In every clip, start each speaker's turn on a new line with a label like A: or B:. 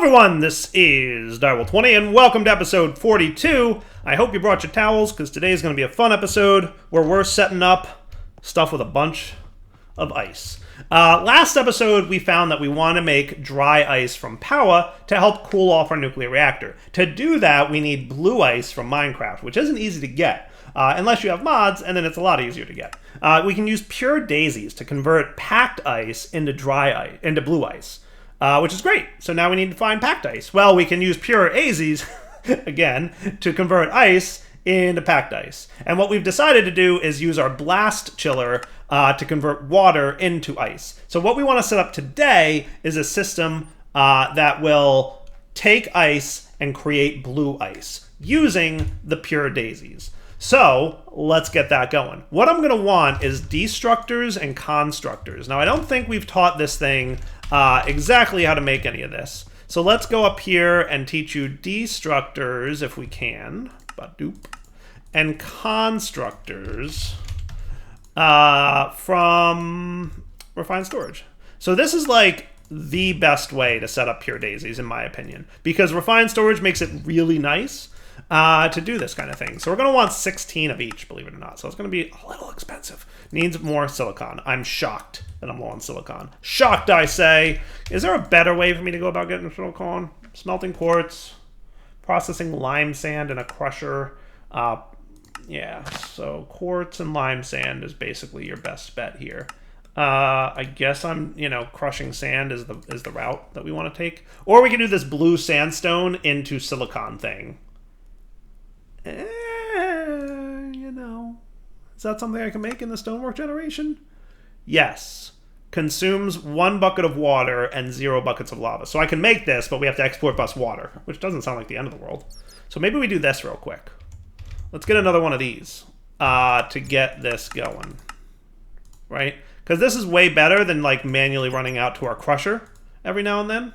A: everyone, this is Direwolf20 and welcome to episode 42. I hope you brought your towels because today is going to be a fun episode where we're setting up stuff with a bunch of ice. Last episode we found that we want to make dry ice from power to help cool off our nuclear reactor. To do that we need blue ice from Minecraft, which isn't easy to get unless you have mods, and then it's a lot easier to get. We can use pure daisies to convert packed ice into blue ice. Which is great. So now we need to find packed ice. Well, we can use pure AZs, again, to convert ice into packed ice. And what we've decided to do is use our blast chiller to convert water into ice. So what we want to set up today is a system that will take ice and create blue ice using the pure daisies. So let's get that going. What I'm going to want is destructors and constructors. Now, I don't think we've taught this thing exactly how to make any of this. So let's go up here and teach you destructors if we can. Ba-doop. And constructors from refined storage. So this is like the best way to set up pure daisies, in my opinion, because refined storage makes it really nice to do this kind of thing. So we're going to want 16 of each, believe it or not. So it's going to be a little expensive. Needs more silicon. I'm shocked that I'm low on silicon. Shocked, I say. Is there a better way for me to go about getting silicon? Smelting quartz, processing lime sand in a crusher. Yeah, so quartz and lime sand is basically your best bet here. I guess crushing sand is the route that we want to take. Or we can do this blue sandstone into silicon thing. Is that something I can make in the stonework generation? Yes. Consumes 1 bucket of water and 0 buckets of lava. So I can make this, but we have to export bus water, which doesn't sound like the end of the world. So maybe we do this real quick. Let's get another one of these to get this going. Right? Because this is way better than like manually running out to our crusher every now and then.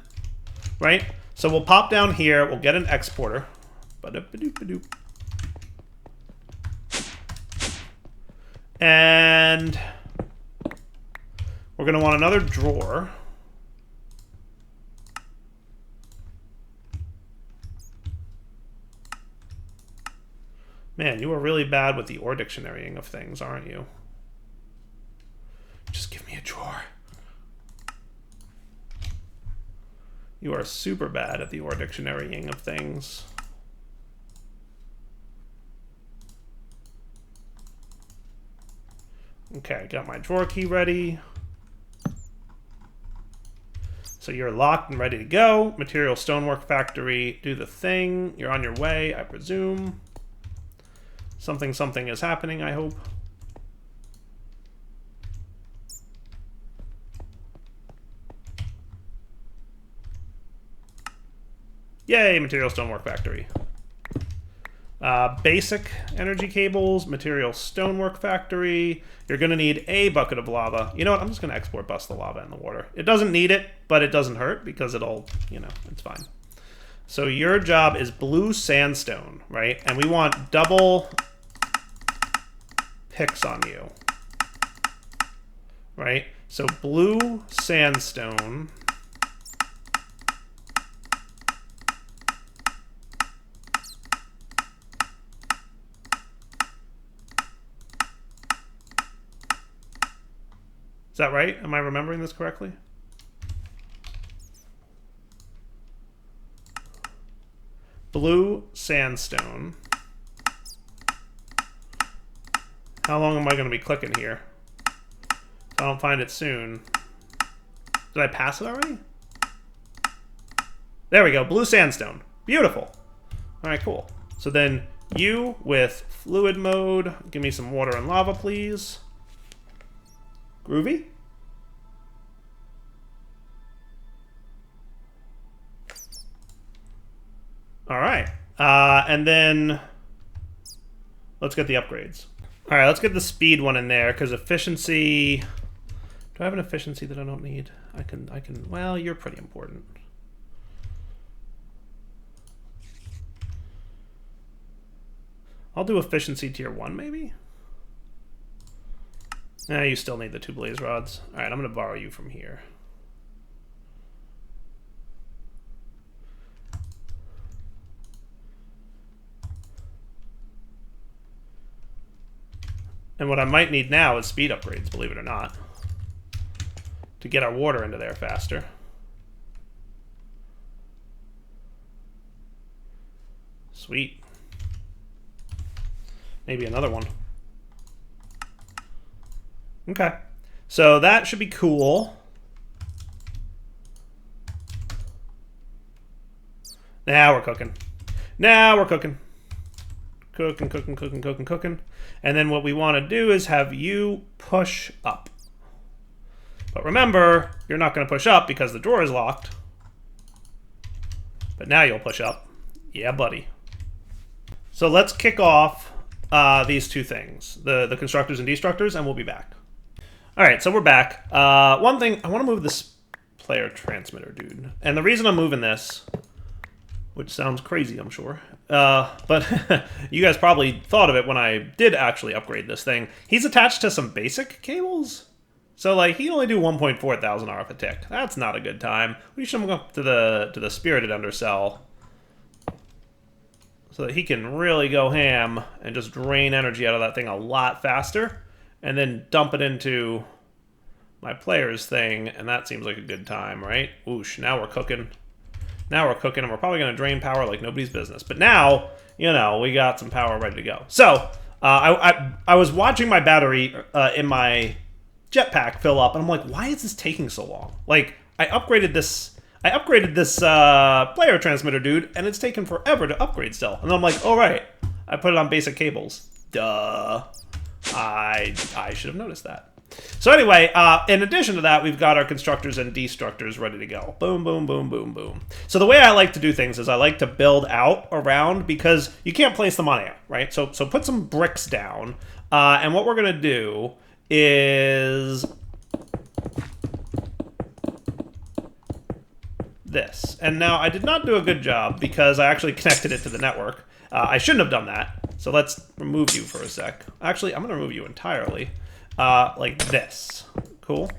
A: Right? So we'll pop down here. We'll get an exporter. Ba-doop-ba-doop-ba-doop. And we're going to want another drawer. Man, you are really bad with the or dictionarying of things, aren't you? Just give me a drawer. You are super bad at the or dictionarying of things. Okay, got my drawer key ready. So you're locked and ready to go. Material Stonework Factory, do the thing. You're on your way, I presume. Something is happening, I hope. Yay, Material Stonework Factory. Basic energy cables, Material Stonework Factory. You're going to need a bucket of lava. You know what? I'm just going to export bust the lava in the water. It doesn't need it, but it doesn't hurt because it'll, it's fine. So your job is blue sandstone, right? And we want double picks on you, right? So blue sandstone. Is that right? Am I remembering this correctly? Blue sandstone. How long am I going to be clicking here? If I don't find it soon. Did I pass it already? There we go. Blue sandstone. Beautiful. All right, cool. So then you with fluid mode. Give me some water and lava, please. Groovy? All right. And then let's get the upgrades. All right, let's get the speed one in there because efficiency. Do I have an efficiency that I don't need? I can, well, you're pretty important. I'll do efficiency tier 1 maybe? You still need the 2 blaze rods. All right, I'm going to borrow you from here. And what I might need now is speed upgrades, believe it or not, to get our water into there faster. Sweet. Maybe another one. Okay. So that should be cool. Now we're cooking. Now we're cooking. Cooking, cooking, cooking, cooking, cooking. And then what we want to do is have you push up. But remember, you're not going to push up because the drawer is locked. But now you'll push up. Yeah, buddy. So let's kick off these two things, the constructors and destructors, and we'll be back. All right, so we're back. One thing, I want to move this player transmitter, dude. And the reason I'm moving this, which sounds crazy, I'm sure, but you guys probably thought of it when I did actually upgrade this thing. He's attached to some basic cables. So, like, he can only do 1.4 thousand RF a tick. That's not a good time. We should go up to the spirited undercell so that he can really go ham and just drain energy out of that thing a lot faster, and then dump it into my player's thing, and that seems like a good time, right? Whoosh, now we're cooking. Now we're cooking, and we're probably going to drain power like nobody's business. But now, you know, we got some power ready to go. So, I was watching my battery in my jetpack fill up, and I'm like, why is this taking so long? Like, I upgraded this player transmitter, dude, and it's taken forever to upgrade still. And then I'm like, oh, right, I put it on basic cables. Duh. I should have noticed that. So anyway, in addition to that, we've got our constructors and destructors ready to go. Boom, boom, boom, boom, boom. So the way I like to do things is I like to build out around, because you can't place them on air, right? So put some bricks down, and what we're going to do is this. And now I did not do a good job because I actually connected it to the network. I shouldn't have done that. So let's remove you for a sec. Actually, I'm going to remove you entirely. Like this. Cool.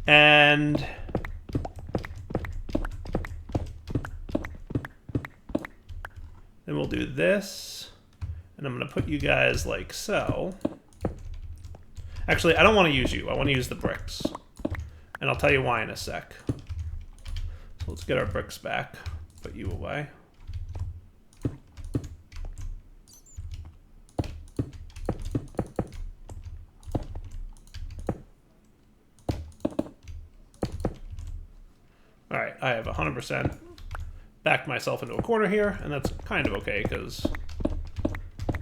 A: And then we'll do this. And I'm going to put you guys like so. Actually, I don't want to use you. I want to use the bricks. And I'll tell you why in a sec. So let's get our bricks back. Put you away. All right, I have 100% backed myself into a corner here, and that's kind of okay because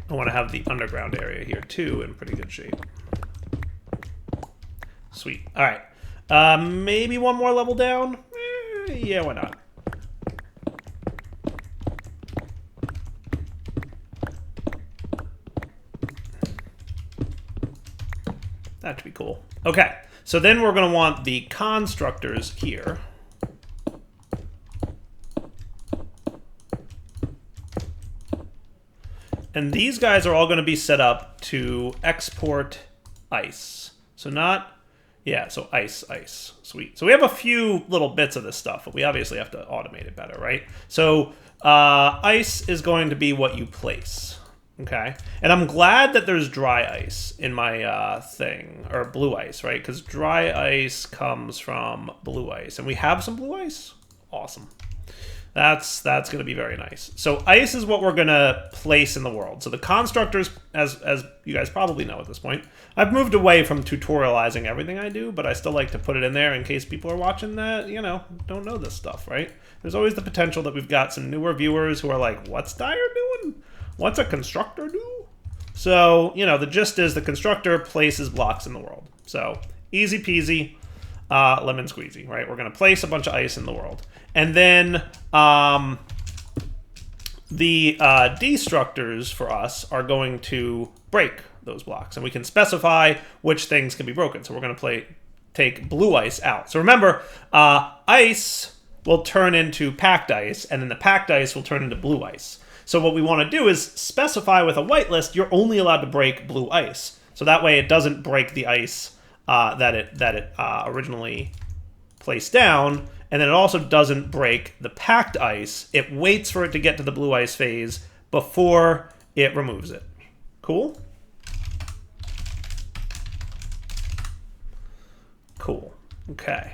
A: I want to have the underground area here too in pretty good shape. Sweet. All right. Maybe one more level down? Yeah, why not? That should be cool. Okay, so then we're going to want the constructors here. And these guys are all going to be set up to export ice. So not, yeah, so ice. Sweet. So we have a few little bits of this stuff, but we obviously have to automate it better, right? So ice is going to be what you place, okay? And I'm glad that there's dry ice in my thing, or blue ice, right? Because dry ice comes from blue ice. And we have some blue ice? Awesome. That's going to be very nice. So ice is what we're going to place in the world. So the constructors, as you guys probably know at this point, I've moved away from tutorializing everything I do, but I still like to put it in there in case people are watching that, you know, don't know this stuff, right? There's always the potential that we've got some newer viewers who are like, what's Dyer doing? What's a constructor do? So, you know, the gist is the constructor places blocks in the world. So easy peasy. Lemon squeezy, right? We're going to place a bunch of ice in the world. And then the destructors for us are going to break those blocks. And we can specify which things can be broken. So we're going to take blue ice out. So remember, ice will turn into packed ice, and then the packed ice will turn into blue ice. So what we want to do is specify with a whitelist, you're only allowed to break blue ice. So that way it doesn't break the ice that it originally placed down, and then it also doesn't break the packed ice. It waits for it to get to the blue ice phase before it removes it. Cool? Cool. Okay.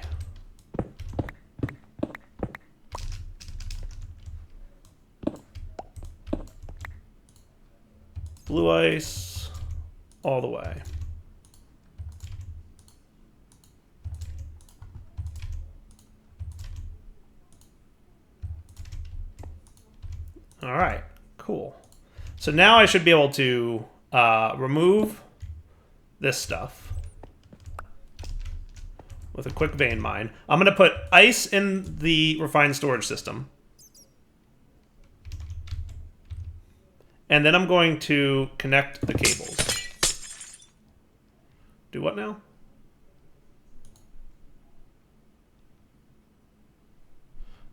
A: Blue ice all the way. All right, cool. So now I should be able to remove this stuff with a quick vein mine. I'm going to put ice in the refined storage system. And then I'm going to connect the cables. Do what now?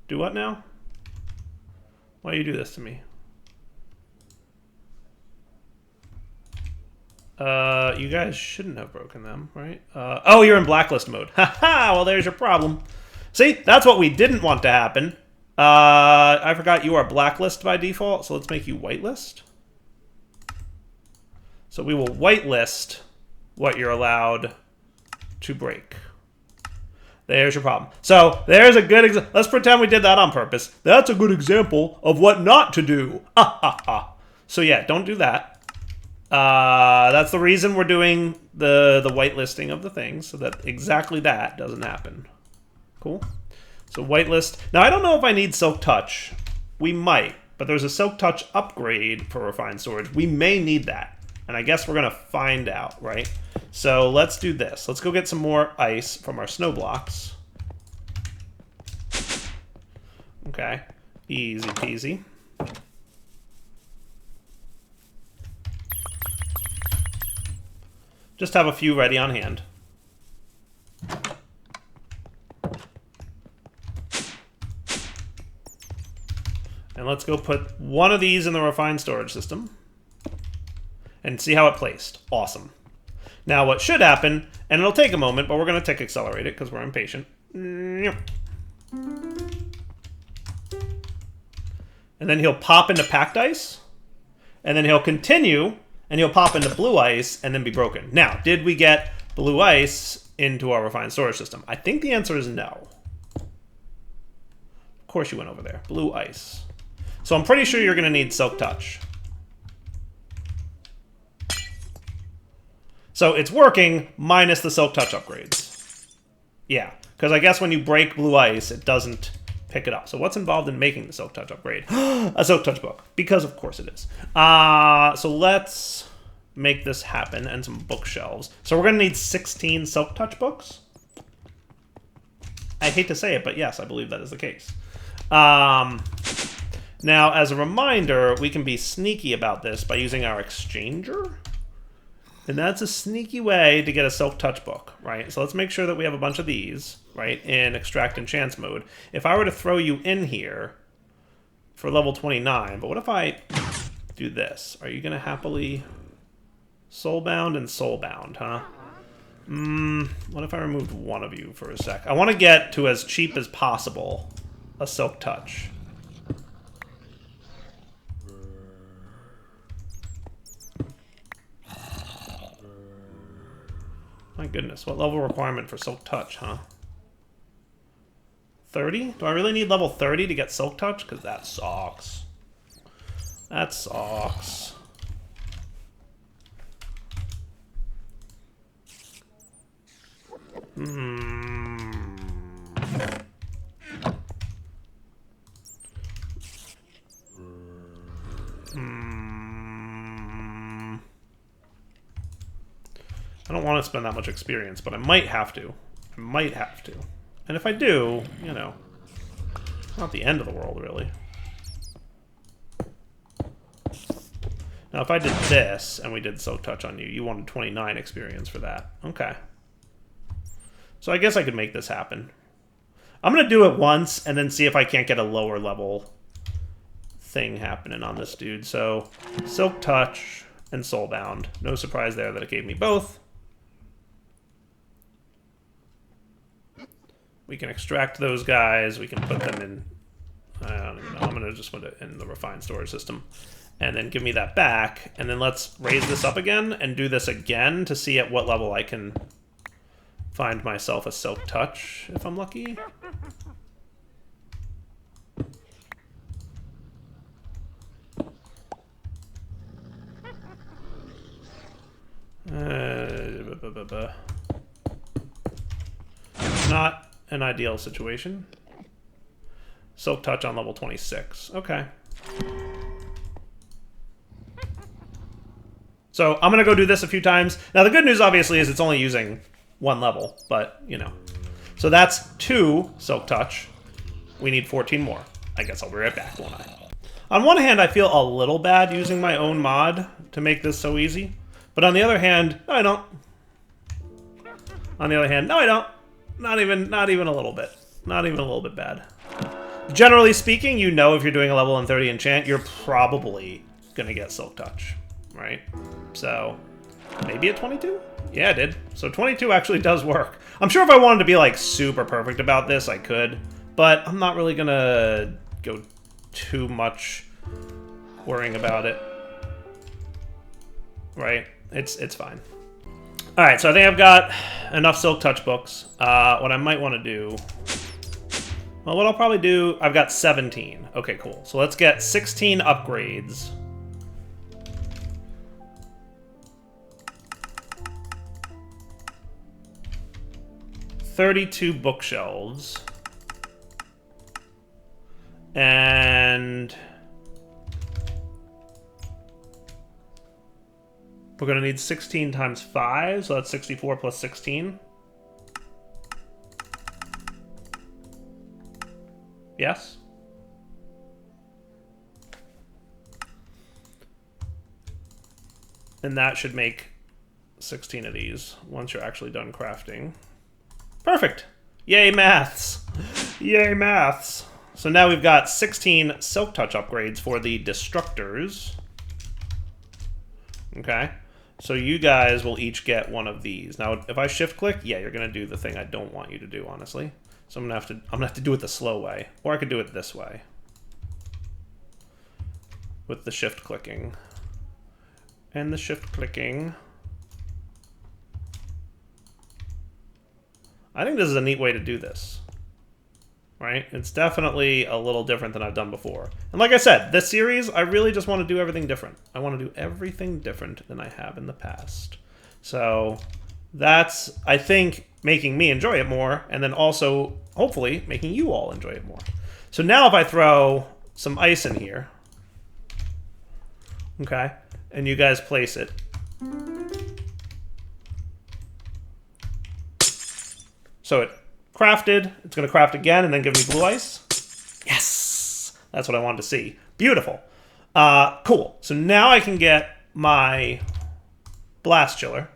A: Do what now? Why do you do this to me? You guys shouldn't have broken them, right? Oh, you're in blacklist mode. Haha, well, there's your problem. See, that's what we didn't want to happen. I forgot you are blacklist by default, so let's make you whitelist. So we will whitelist what you're allowed to break. There's your problem. So there's a good example. Let's pretend we did that on purpose. That's a good example of what not to do. So yeah, don't do that. That's the reason we're doing the whitelisting of the things, so that exactly that doesn't happen. Cool. So whitelist. Now I don't know if I need Silk Touch. We might, but there's a Silk Touch upgrade for refined storage. We may need that. And I guess we're going to find out, right? So let's do this. Let's go get some more ice from our snow blocks. Okay. Easy peasy. Just have a few ready on hand. And let's go put one of these in the refined storage system. And see how it placed. Awesome. Now what should happen, and it'll take a moment, but we're going to tick accelerate it because we're impatient. And then he'll pop into packed ice. And then he'll continue, and he'll pop into blue ice and then be broken. Now, did we get blue ice into our refined storage system? I think the answer is no. Of course you went over there. Blue ice. So I'm pretty sure you're going to need Silk Touch. So it's working minus the Silk Touch upgrades. Yeah, because I guess when you break blue ice, it doesn't pick it up. So what's involved in making the Silk Touch upgrade? A Silk Touch book, because of course it is. So let's make this happen, and some bookshelves. So we're going to need 16 Silk Touch books. I hate to say it, but yes, I believe that is the case. Now, as a reminder, we can be sneaky about this by using our exchanger. And that's a sneaky way to get a Silk Touch book, right? So let's make sure that we have a bunch of these, right, in extract and chance mode. If I were to throw you in here for level 29, but what if I do this? Are you going to happily soulbound and soulbound, huh? What if I removed one of you for a sec? I want to get to as cheap as possible a Silk Touch. My goodness, what level requirement for Silk Touch, huh? 30? Do I really need level 30 to get Silk Touch? Because that sucks. That sucks. I don't want to spend that much experience, but I might have to. I might have to. And if I do, you know, it's not the end of the world, really. Now, if I did this, and we did Silk Touch on you, you wanted 29 experience for that. Okay. So I guess I could make this happen. I'm going to do it once, and then see if I can't get a lower level thing happening on this dude. So, Silk Touch and Soulbound. No surprise there that it gave me both. We can extract those guys. We can put them in... I don't even know. I'm going to just put it in the refined storage system. and then give me that back. And then let's raise this up again and do this again to see at what level I can find myself a Silk Touch, if I'm lucky. Not an ideal situation. Silk Touch on level 26. Okay. So I'm going to go do this a few times. Now, the good news, obviously, is it's only using one level, but, you know. So that's 2 Silk Touch. We need 14 more. I guess I'll be right back, won't I? On one hand, I feel a little bad using my own mod to make this so easy. But on the other hand, no, I don't. On the other hand, no, I don't. Not even a little bit. Not even a little bit bad. Generally speaking, you know if you're doing a level 30 enchant, you're probably going to get Silk Touch, right? So, maybe at 22? Yeah, it did. So 22 actually does work. I'm sure if I wanted to be, like, super perfect about this, I could. But I'm not really going to go too much worrying about it. Right? It's fine. Alright, so I think I've got enough Silk Touch books. What I might want to do... Well, what I'll probably do... I've got 17. Okay, cool. So let's get 16 upgrades. $32 bookshelves. And... we're going to need 16 times 5, so that's 64 plus 16. Yes? And that should make 16 of these once you're actually done crafting. Perfect! Yay, maths! Yay, maths! So now we've got 16 Silk Touch upgrades for the Destructors. Okay. So you guys will each get one of these. Now, if I shift click, yeah, you're gonna do the thing I don't want you to do, honestly. So I'm gonna have to do it the slow way, or I could do it this way, with the shift clicking, and the shift clicking. I think this is a neat way to do this. Right? It's definitely a little different than I've done before. And like I said, this series, I really just want to do everything different. I want to do everything different than I have in the past. So that's, I think, making me enjoy it more, and then also, hopefully, making you all enjoy it more. So now if I throw some ice in here, okay, and you guys place it. So it crafted, it's going to craft again and then give me blue ice. Yes! That's what I wanted to see. Beautiful. Cool. So now I can get my Blast Chiller.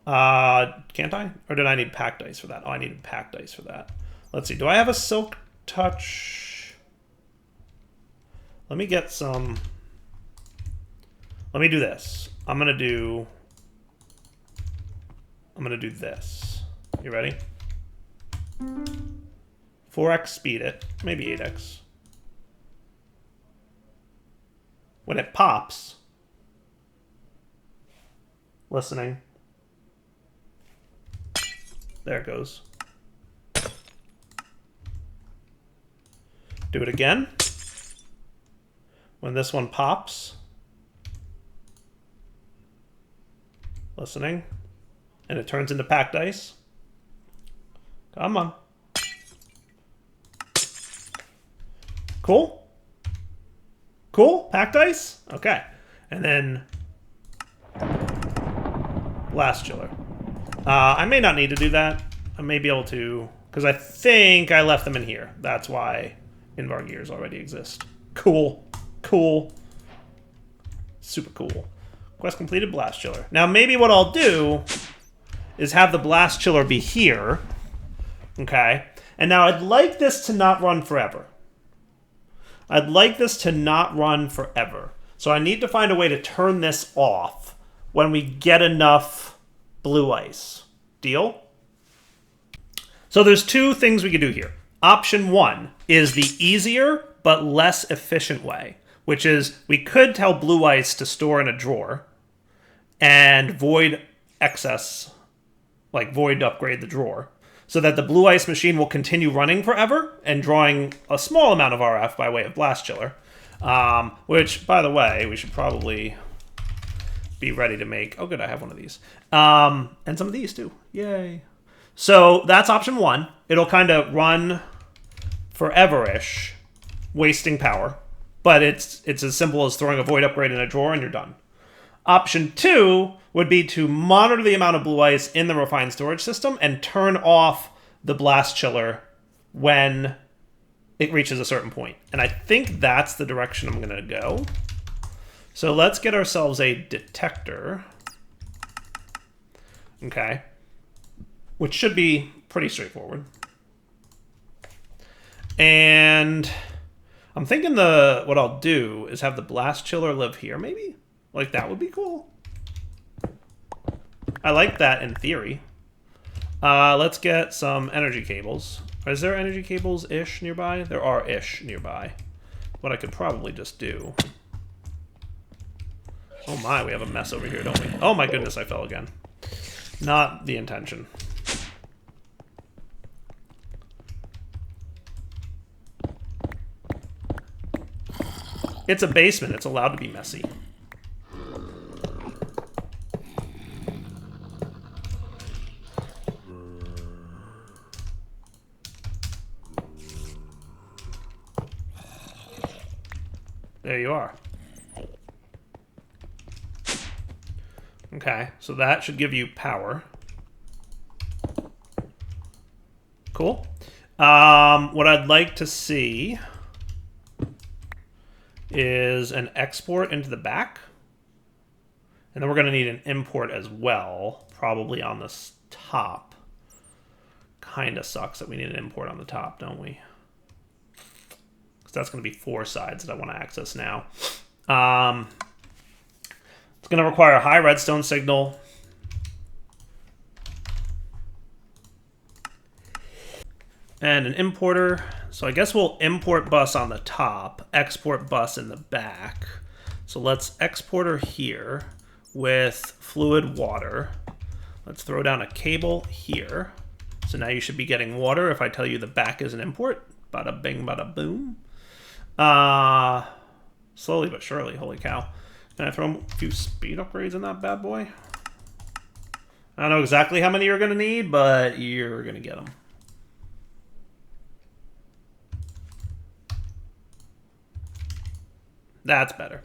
A: Can't I? Or did I need packed ice for that? Oh, I needed packed ice for that. Let's see. Do I have a Silk Touch? Let me get some... Let me do this. I'm going to do this. You ready? 4x speed it. Maybe 8x. When it pops... Listening. There it goes. Do it again. When this one pops. Listening. And it turns into packed ice. Come on. Cool? Cool? Packed ice? Okay. And then... Blast Chiller. I may not need to do that. I may be able to... Because I think I left them in here. That's why Invar Gears already exist. Cool. Cool. Super cool. Quest completed, Blast Chiller. Now maybe what I'll do is have the Blast Chiller be here. Okay? And now I'd like this to not run forever. I'd like this to not run forever. So I need to find a way to turn this off when we get enough blue ice. Deal? So there's two things we could do here. Option one is the easier but less efficient way, which is we could tell blue ice to store in a drawer and void excess, like void upgrade the drawer, so that the blue ice machine will continue running forever and drawing a small amount of RF by way of blast chiller. Which, by the way, we should probably be ready to make. Oh, good, I have one of these. And some of these, too. Yay. So that's option one. It'll kind of run forever-ish, wasting power. But it's as simple as throwing a void upgrade in a drawer and you're done. Option two would be to monitor the amount of blue ice in the refined storage system and turn off the blast chiller when it reaches a certain point. And I think that's the direction I'm going to go. So let's get ourselves a detector. Okay. Which should be pretty straightforward. And I'm thinking what I'll do is have the blast chiller live here, maybe? Like, that would be cool. I like that in theory. Let's get some energy cables. Is there energy cables-ish nearby? There are-ish nearby. What I could probably just do... Oh my, we have a mess over here, don't we? Oh my goodness, I fell again. Not the intention. It's a basement. It's allowed to be messy. There you are. Okay, so that should give you power. Cool. What I'd like to see is an export into the back. And then we're going to need an import as well, probably on the top. Kind of sucks that we need an import on the top, don't we? Because that's going to be 4 sides that I want to access now. It's going to require a high redstone signal. And an importer. So I guess we'll import bus on the top, export bus in the back. So let's exporter here with fluid water. Let's throw down a cable here. So now you should be getting water if I tell you the back is an import. Bada bing, bada boom. Slowly but surely, holy cow. Can I throw a few speed upgrades in that bad boy? I don't know exactly how many you're going to need, but you're going to get them. That's better.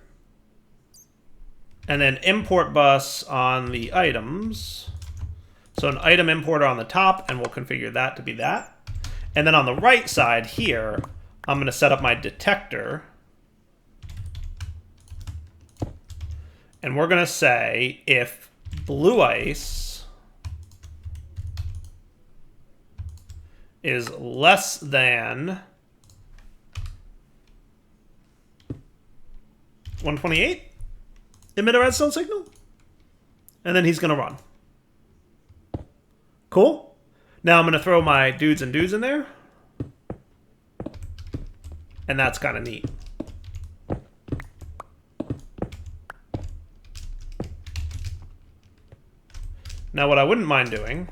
A: And then import bus on the items. So an item importer on the top, and we'll configure that to be that. And then on the right side here, I'm going to set up my detector. And we're going to say if blue ice is less than 128, emit a redstone signal, and then he's going to run. Cool. Now I'm going to throw my dudes and dudes in there, and that's kind of neat. Now what I wouldn't mind doing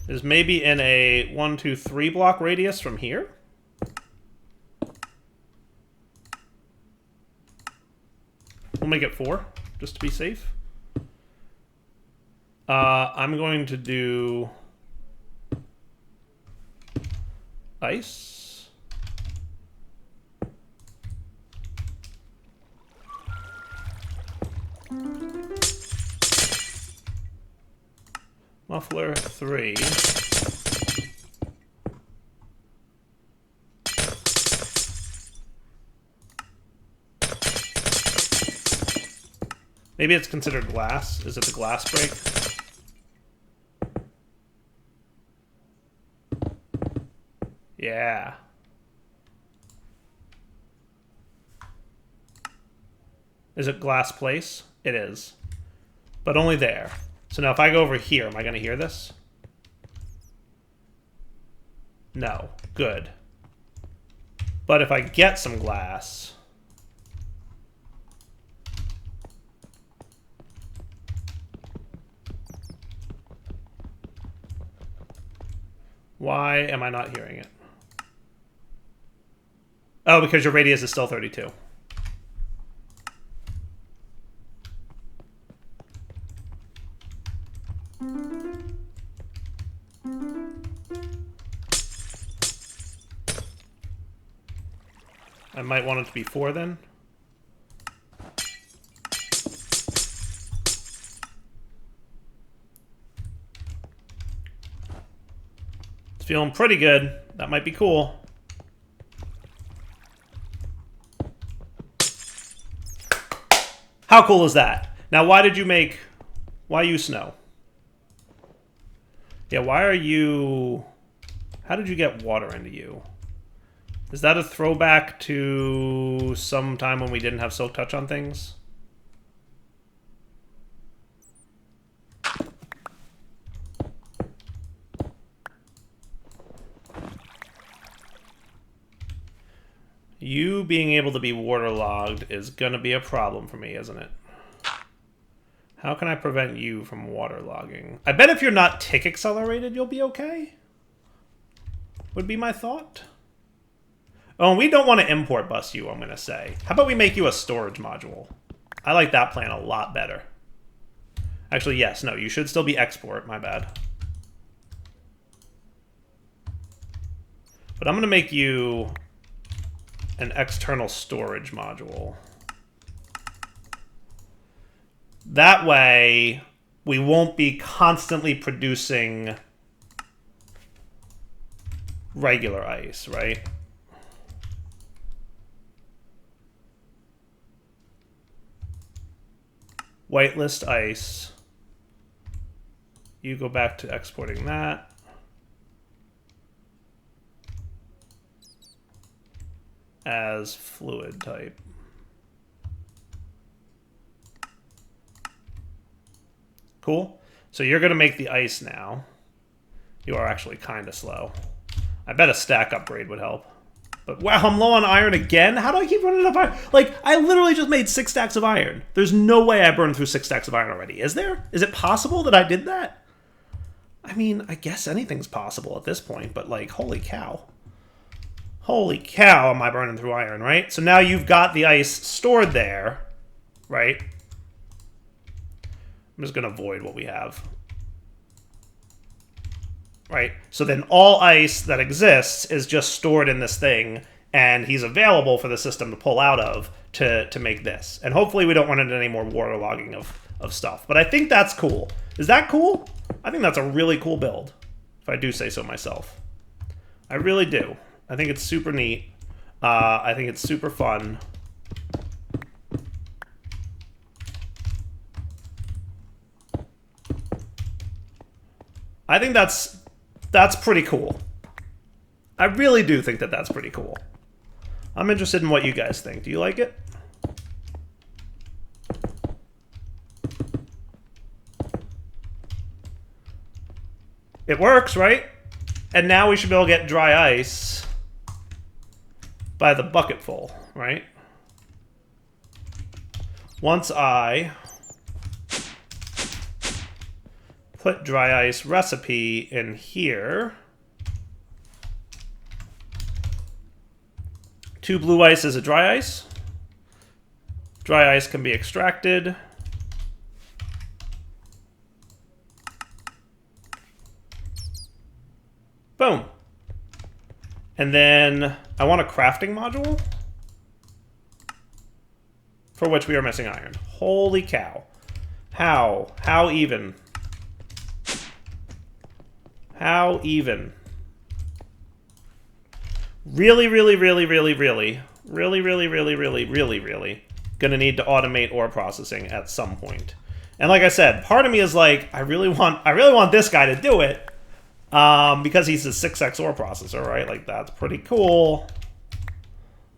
A: is maybe in a 1, 2, 3 block radius from here. We'll make it 4, just to be safe. I'm going to do ice. Muffler 3. Maybe it's considered glass. Is it the glass break? Yeah. Is it glass place? It is. But only there. So now if I go over here, am I going to hear this? No. Good. But if I get some glass... Why am I not hearing it? Oh, because your radius is still 32. I might want it to be 4 then. It's feeling pretty good. That might be cool. How cool is that? Now, why did you make... Why you snow? Yeah, why are you... How did you get water into you? Is that a throwback to some time when we didn't have silk touch on things? You being able to be waterlogged is going to be a problem for me, isn't it? How can I prevent you from waterlogging? I bet if you're not tick accelerated, you'll be okay. Would be my thought. Oh, and we don't want to import bus you, I'm going to say. How about we make you a storage module? I like that plan a lot better. Actually, yes. No, you should still be export. My bad. But I'm going to make you an external storage module. That way, we won't be constantly producing regular ice, right? Whitelist ice. You go back to exporting that. As fluid type. Cool. So you're going to make the ice now. You are actually kind of slow. I bet a stack upgrade would help. But wow, I'm low on iron again? How do I keep running up iron? Like, I literally just made 6 stacks of iron. There's no way I burned through 6 stacks of iron already. Is there? Is it possible that I did that? I mean, I guess anything's possible at this point, but like, holy cow. Holy cow, am I burning through iron, right? So now you've got the ice stored there, right? I'm just going to void what we have. Right? So then all ice that exists is just stored in this thing, and he's available for the system to pull out of to make this. And hopefully we don't run into any more waterlogging of stuff. But I think that's cool. Is that cool? I think that's a really cool build, if I do say so myself. I really do. I think it's super neat. I think it's super fun. I think that's pretty cool. I really do think that that's pretty cool. I'm interested in what you guys think. Do you like it? It works, right? And now we should be able to get dry ice by the bucketful, right? Once I put dry ice recipe in here. 2 blue ice is a dry ice. Dry ice can be extracted. Boom. And then I want a crafting module for which we are missing iron. Holy cow. How? How even? How even? Really gonna need to automate ore processing at some point. And like I said, part of me is like, I really want this guy to do it. Because he's a 6x ore processor, right? Like, that's pretty cool.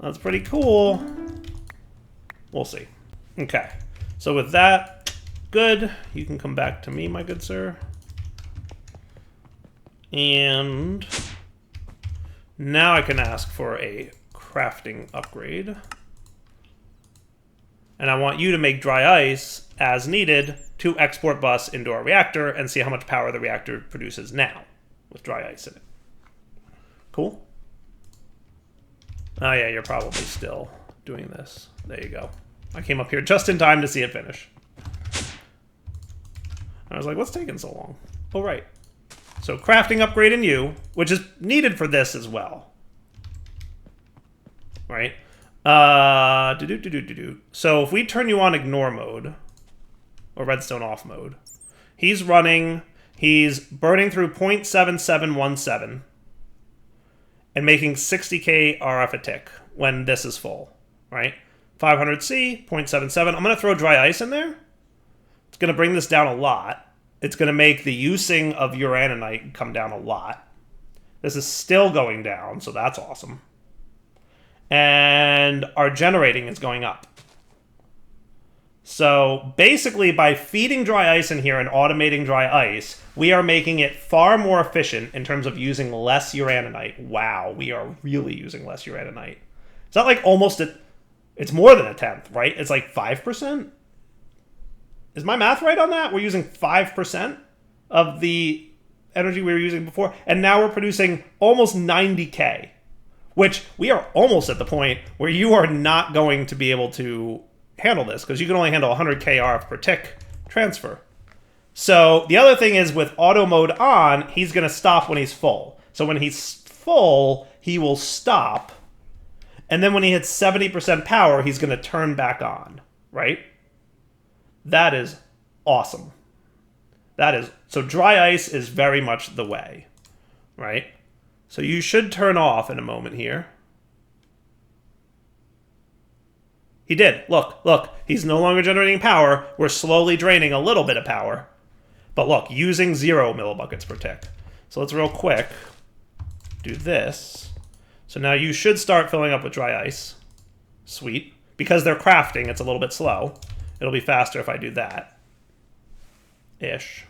A: That's pretty cool. We'll see. Okay. So with that, good. You can come back to me, my good sir. And Now I can ask for a crafting upgrade. And I want you to make dry ice as needed to export bus into our reactor and see how much power the reactor produces now with dry ice in it. Cool? Oh yeah, you're probably still doing this. There you go. I came up here just in time to see it finish. I was like, what's taking so long? Oh, right. So crafting upgrade in you, which is needed for this as well. Right? So if we turn you on ignore mode, or redstone off mode, he's burning through 0.7717 and making 60k RF a tick when this is full, right? 500C, 0.77. I'm going to throw dry ice in there. It's going to bring this down a lot. It's going to make the using of uraninite come down a lot. This is still going down, so that's awesome. And our generating is going up. So basically, by feeding dry ice in here and automating dry ice, we are making it far more efficient in terms of using less uraninite. Wow, we are really using less uraninite. Is that like almost it's more than a tenth, right? It's like 5%? Is my math right on that? We're using 5% of the energy we were using before, and now we're producing almost 90k. Which we are almost at the point where you are not going to be able to handle this because you can only handle 100k RF per tick transfer. So the other thing is with auto mode on, he's going to stop when he's full. So when he's full, he will stop. And then when he hits 70% power, he's going to turn back on, right? That is awesome. So dry ice is very much the way, right? So you should turn off in a moment here. He did. Look. He's no longer generating power. We're slowly draining a little bit of power. But look, using 0 millibuckets per tick. So let's real quick do this. So now you should start filling up with dry ice. Sweet. Because they're crafting, it's a little bit slow. It'll be faster if I do that. Ish.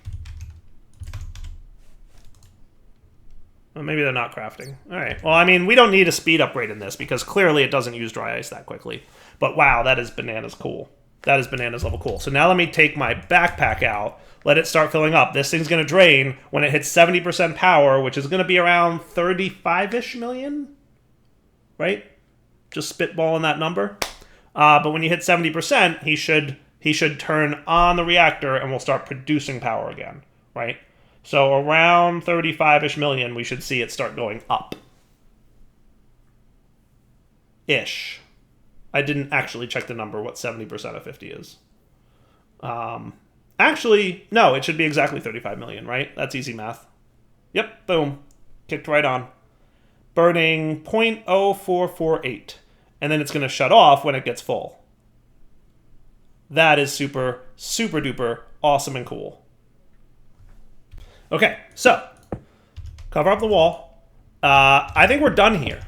A: Well, maybe they're not crafting. All right. Well, I mean, we don't need a speed upgrade in this because clearly it doesn't use dry ice that quickly. But wow, that is bananas cool. That is bananas level cool. So now let me take my backpack out, let it start filling up. This thing's going to drain when it hits 70% power, which is going to be around 35-ish million, right? Just spitballing that number. But when you hit 70%, he should turn on the reactor and we'll start producing power again, right? So around 35-ish million, we should see it start going up. Ish. I didn't actually check the number, what 70% of 50 is. Actually, no, it should be exactly 35 million, right? That's easy math. Yep, boom. Kicked right on. Burning 0.0448. And then it's going to shut off when it gets full. That is super, super duper awesome and cool. Okay, so cover up the wall. I think we're done here,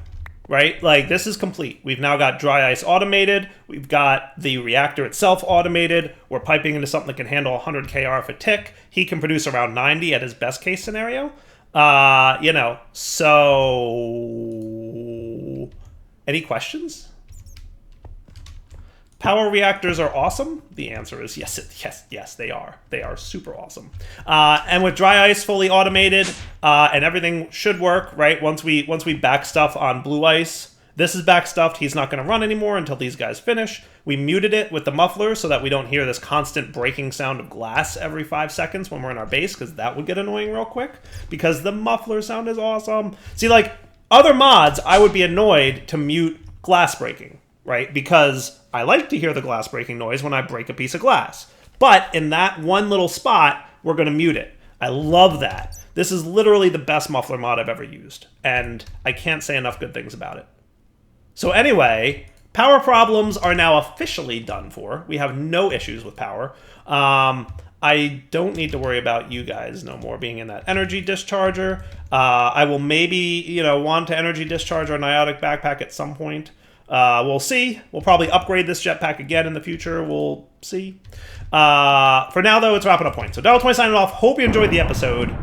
A: right? Like, this is complete. We've now got dry ice automated. We've got the reactor itself automated. We're piping into something that can handle 100k RF a tick. He can produce around 90 at his best case scenario. So any questions? Power reactors are awesome. The answer is yes, they are. They are super awesome. And with dry ice fully automated, and everything should work, right? Once we back stuff on blue ice, this is back stuffed. He's not going to run anymore until these guys finish. We muted it with the muffler so that we don't hear this constant breaking sound of glass every 5 seconds when we're in our base, because that would get annoying real quick. Because the muffler sound is awesome. See, like other mods, I would be annoyed to mute glass breaking, right? Because I like to hear the glass breaking noise when I break a piece of glass. But in that one little spot, we're going to mute it. I love that. This is literally the best muffler mod I've ever used. And I can't say enough good things about it. So anyway, power problems are now officially done for. We have no issues with power. I don't need to worry about you guys no more being in that energy discharger. I will maybe, want to energy discharge our Niotic backpack at some point. We'll see. We'll probably upgrade this jetpack again in the future. We'll see. For now, though, it's wrapping up point. So Darryl20 signing off. Hope you enjoyed the episode.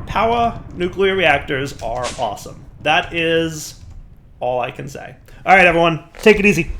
A: Power nuclear reactors are awesome. That is all I can say. All right, everyone, take it easy.